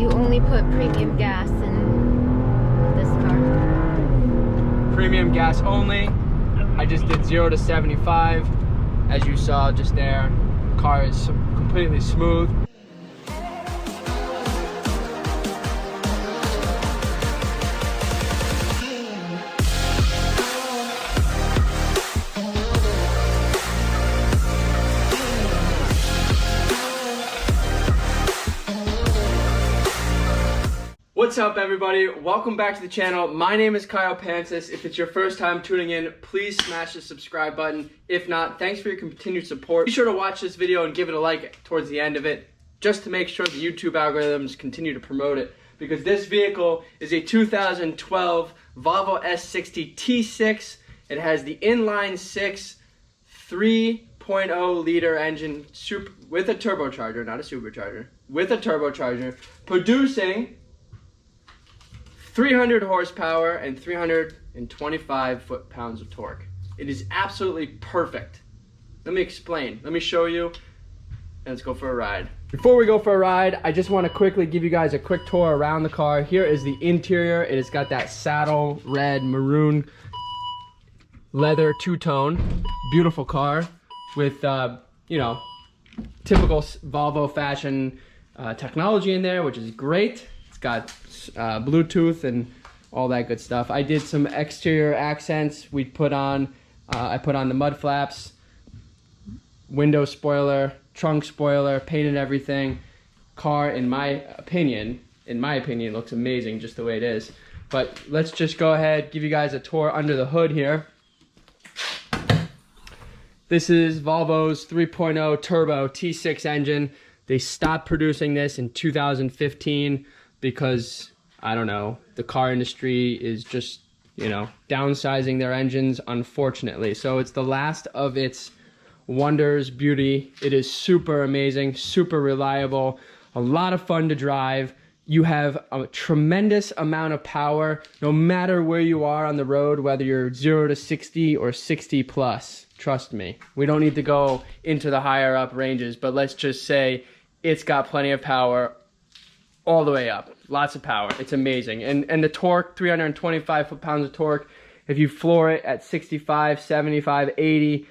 you only put premium gas in this car? Premium gas only. I just did 0 to 75. As you saw just there, car is completely smooth. What's up, everybody? Welcome back to the channel. My name is Pancis. If it's your first time tuning in, please smash the subscribe button. If not, thanks for your continued support. Be sure to watch this video and give it a like towards the end of it, just to make sure the YouTube algorithms continue to promote it, because this vehicle is a 2012 Volvo S60 T6. It has the inline 6 3.0 liter engine with a turbocharger, not a supercharger, with a turbocharger, producing 300 horsepower and 325 foot-pounds of torque. It is absolutely perfect. Let me explain. Let me show you, and let's go for a ride. Before we go for a ride, I just want to quickly give you guys a quick tour around the car. Here is the interior. It has got that saddle red maroon leather two-tone. Beautiful car with, you know, typical Volvo fashion technology in there, which is great. Got Bluetooth and all that good stuff. I did some exterior accents. I put on the mud flaps, window spoiler, trunk spoiler, painted everything. Car, in my opinion, looks amazing just the way it is. But let's just go ahead, give you guys a tour under the hood here. This is Volvo's 3.0 turbo T6 engine. They stopped producing this in 2015. Because, I don't know, the car industry is just, you know, downsizing their engines, unfortunately. So it's the last of its wonders, beauty. It is super amazing, super reliable, a lot of fun to drive. You have a tremendous amount of power, no matter where you are on the road, whether you're 0 to 60 or 60 plus. Trust me, we don't need to go into the higher up ranges, but let's just say it's got plenty of power all the way up. Lots of power. It's amazing. And the torque, 325 foot-pounds of torque. If you floor it at 65, 75, 80,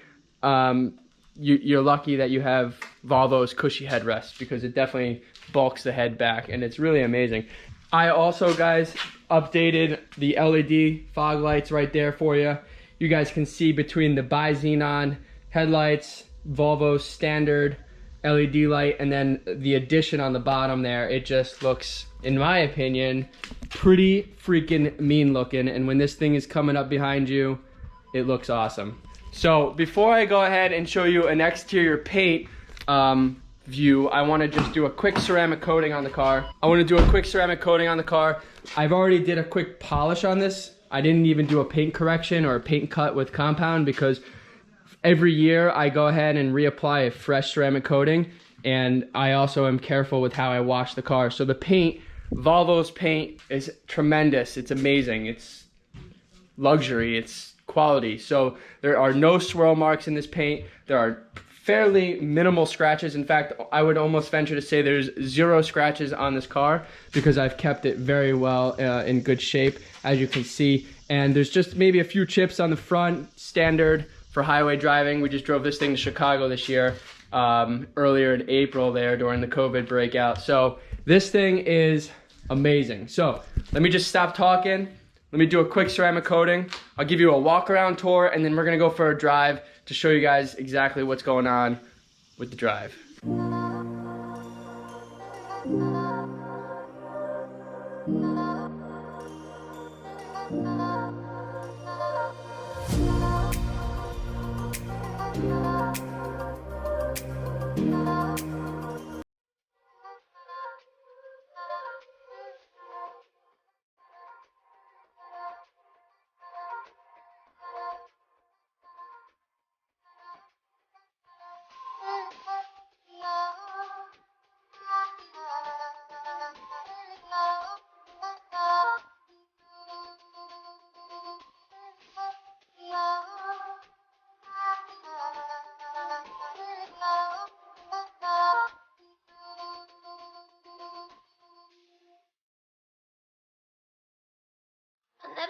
you're lucky that you have Volvo's cushy headrest, because it definitely bulks the head back, and it's really amazing. I also, guys, updated the LED fog lights right there for you. You guys can see between the bi-xenon headlights, Volvo's standard LED light, and then the addition on the bottom there, it just looks, in my opinion, pretty freaking mean looking. And when this thing is coming up behind you, it looks awesome. So before I go ahead and show you an exterior paint view, I want to just do a quick ceramic coating on the car. I've already did a quick polish on this. I didn't even do a paint correction or a paint cut with compound, because every year I go ahead and reapply a fresh ceramic coating, and I also am careful with how I wash the car. So the paint, Volvo's paint, is tremendous. It's amazing. It's luxury. It's quality. So there are no swirl marks in this paint. There are fairly minimal scratches. In fact, I would almost venture to say there's 0 scratches on this car, because I've kept it very well in good shape, as you can see. And there's just maybe a few chips on the front, standard for highway driving. We just drove this thing to Chicago this year, earlier in April there during the COVID breakout. So this thing is amazing. So let me just stop talking. Let me do a quick ceramic coating. I'll give you a walk around tour, and then we're gonna go for a drive to show you guys exactly what's going on with the drive.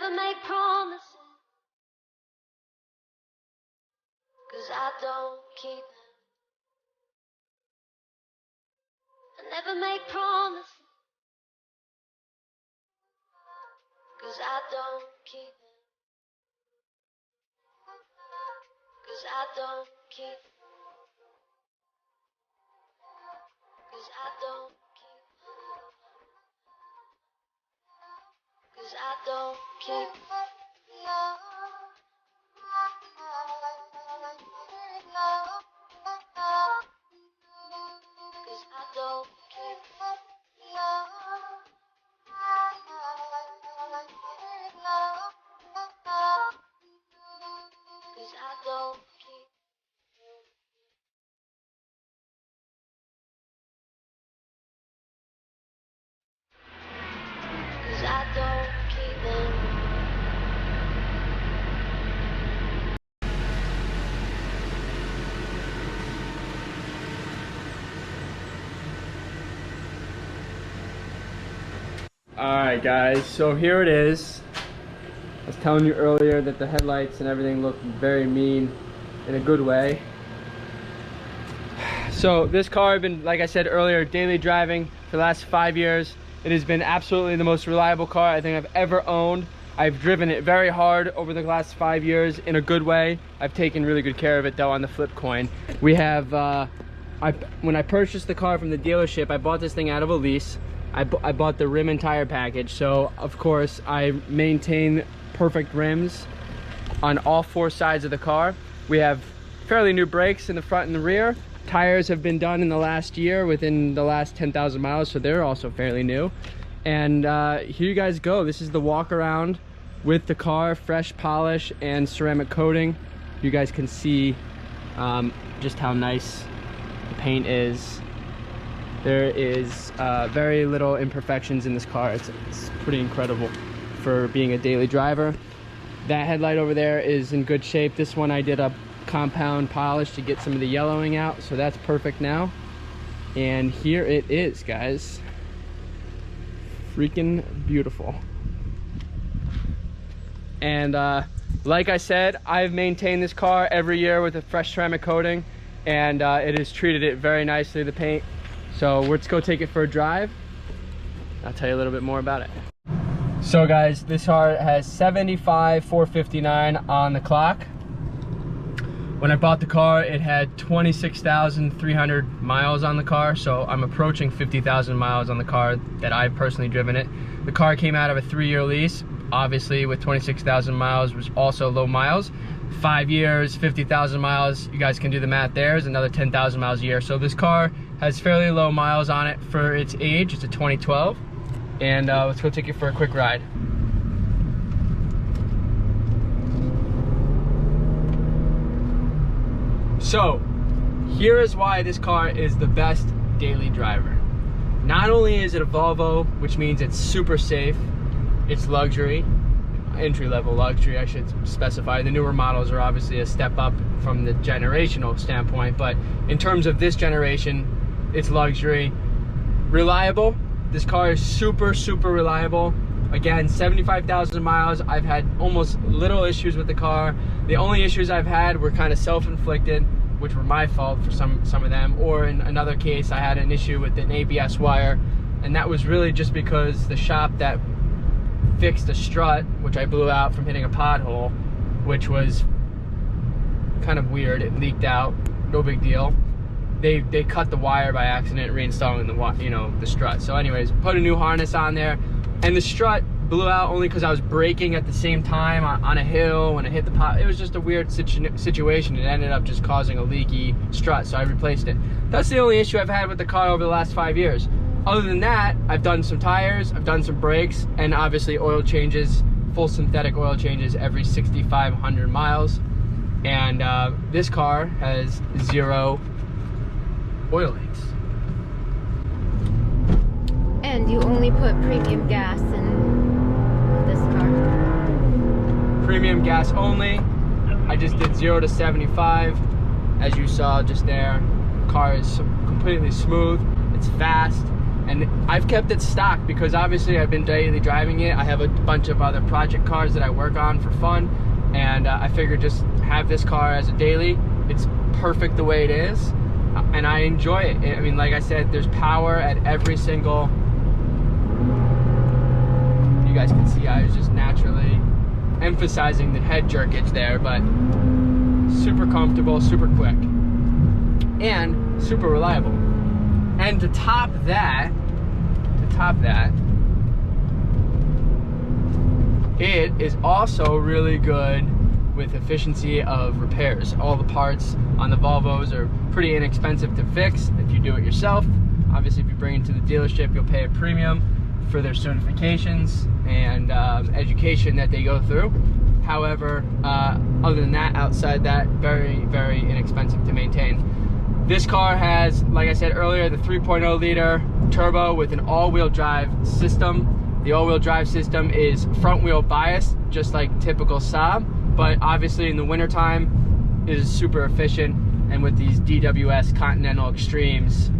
never make promises, 'cause I don't keep them. I never make promises, 'cause I don't keep them. 'Cause I don't keep them. 'Cause I don't keep them. 'Cause I don't keep them. 'Cause I don't keep them. 'Cause I don't keep them. 'Cause I don't keep them. Alright guys, so here it is. I was telling you earlier that the headlights and everything look very mean in a good way. So this car I've been, like I said earlier, daily driving for the last 5 years. It has been absolutely the most reliable car I think I've ever owned. I've driven it very hard over the last 5 years in a good way. I've taken really good care of it though on the flip coin. We have, when I purchased the car from the dealership, I bought this thing out of a lease. I bought the rim and tire package, so of course I maintain perfect rims on all 4 sides of the car. We have fairly new brakes in the front and the rear. Tires have been done in the last year, within the last 10,000 miles, so they're also fairly new. And here you guys go. This is the walk around with the car, fresh polish and ceramic coating. You guys can see just how nice the paint is. There is very little imperfections in this car. It's pretty incredible for being a daily driver. That headlight over there is in good shape. This one I did a compound polish to get some of the yellowing out, so that's perfect now. And here it is, guys. Freaking beautiful. And like I said, I've maintained this car every year with a fresh ceramic coating, and it has treated it very nicely, the paint. So let's go take it for a drive. I'll tell you a little bit more about it. So guys, this car has 75,459 on the clock. When I bought the car, it had 26,300 miles on the car, so I'm approaching 50,000 miles on the car that I've personally driven it. The car came out of a 3-year lease. Obviously, with 26,000 miles was also low miles. 5 years, 50,000 miles, you guys can do the math there, is another 10,000 miles a year. So this car has fairly low miles on it for its age. It's a 2012. And let's go take it for a quick ride. So, here is why this car is the best daily driver. Not only is it a Volvo, which means it's super safe, it's luxury, entry-level luxury I should specify. The newer models are obviously a step up from the generational standpoint, but in terms of this generation, it's luxury. Reliable, this car is super, super reliable. Again, 75,000 miles. I've had almost little issues with the car. The only issues I've had were kind of self-inflicted, which were my fault for some of them. Or in another case, I had an issue with an ABS wire, and that was really just because the shop that fixed the strut, which I blew out from hitting a pothole, which was kind of weird. It leaked out, no big deal. They cut the wire by accident, reinstalling the strut. So anyways, put a new harness on there, and the strut blew out only because I was braking at the same time on a hill when I hit the pot. It was just a weird situation. It ended up just causing a leaky strut, so I replaced it. That's the only issue I've had with the car over the last 5 years. Other than that, I've done some tires, I've done some brakes, and obviously oil changes, full synthetic oil changes every 6,500 miles. And this car has 0 oil leaks. And you only put premium gas in this car? Premium gas only. I just did 0 to 75, as you saw just there. Car is completely smooth, it's fast. And I've kept it stock because obviously I've been daily driving it. I have a bunch of other project cars that I work on for fun, and I figured just have this car as a daily. It's perfect the way it is, and I enjoy it. I mean, like I said, there's power at every single, you guys can see I was just naturally emphasizing the head jerkage there, but super comfortable, super quick, and super reliable. And to top that, it is also really good with efficiency of repairs. All the parts on the Volvos are pretty inexpensive to fix if you do it yourself. Obviously, if you bring it to the dealership, you'll pay a premium for their certifications and education that they go through. However, other than that, outside that, very, very inexpensive to maintain. This car has, like I said earlier, the 3.0 liter turbo with an all-wheel drive system. The all-wheel drive system is front-wheel bias, just like typical Saab, but obviously in the wintertime it is super efficient, and with these DWS Continental Extremes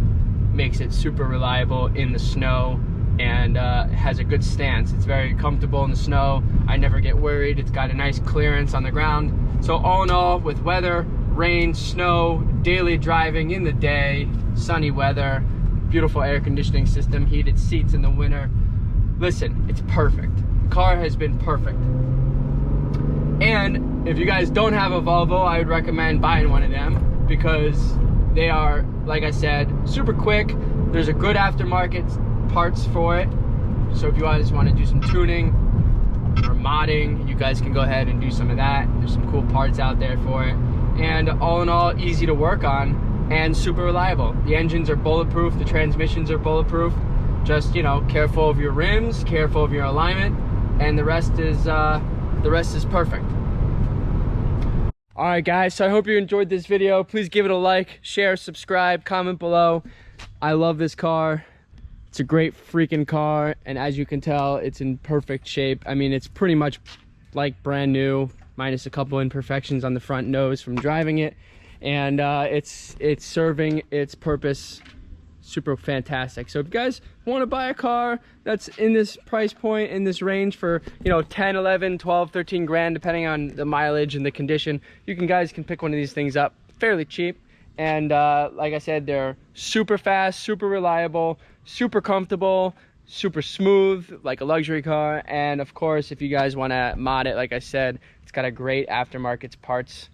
makes it super reliable in the snow, and has a good stance. It's very comfortable in the snow. I never get worried. It's got a nice clearance on the ground. So all in all, with weather, rain, snow, daily driving in the day, sunny weather, beautiful air conditioning system, heated seats in the winter. Listen, it's perfect. The car has been perfect. And if you guys don't have a Volvo, I would recommend buying one of them because they are, like I said, super quick. There's a good aftermarket parts for it. So if you guys want to do some tuning or modding, you guys can go ahead and do some of that. There's some cool parts out there for it. And all in all, easy to work on and super reliable. The engines are bulletproof, the transmissions are bulletproof. Just, you know, careful of your rims, careful of your alignment, and the rest is perfect. All right, guys, so I hope you enjoyed this video. Please give it a like, share, subscribe, comment below. I love this car. It's a great freaking car, and as you can tell, it's in perfect shape. I mean, it's pretty much like brand new, minus a couple imperfections on the front nose from driving it, and it's serving its purpose super fantastic. So if you guys want to buy a car that's in this price point, in this range for, you know, 10, 11, 12, 13 grand, depending on the mileage and the condition, you guys can pick one of these things up fairly cheap. And like I said, they're super fast, super reliable, super comfortable, super smooth, like a luxury car. And of course, if you guys want to mod it, like I said, it's got a great aftermarket parts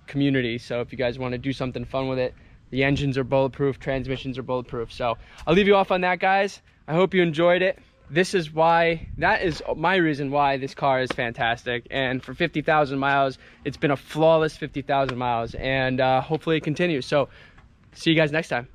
community. So if you guys want to do something fun with it, the engines are bulletproof, transmissions are bulletproof. So I'll leave you off on that, guys. I hope you enjoyed it. That is my reason why this car is fantastic. And for 50,000 miles, it's been a flawless 50,000 miles, and hopefully it continues. So see you guys next time.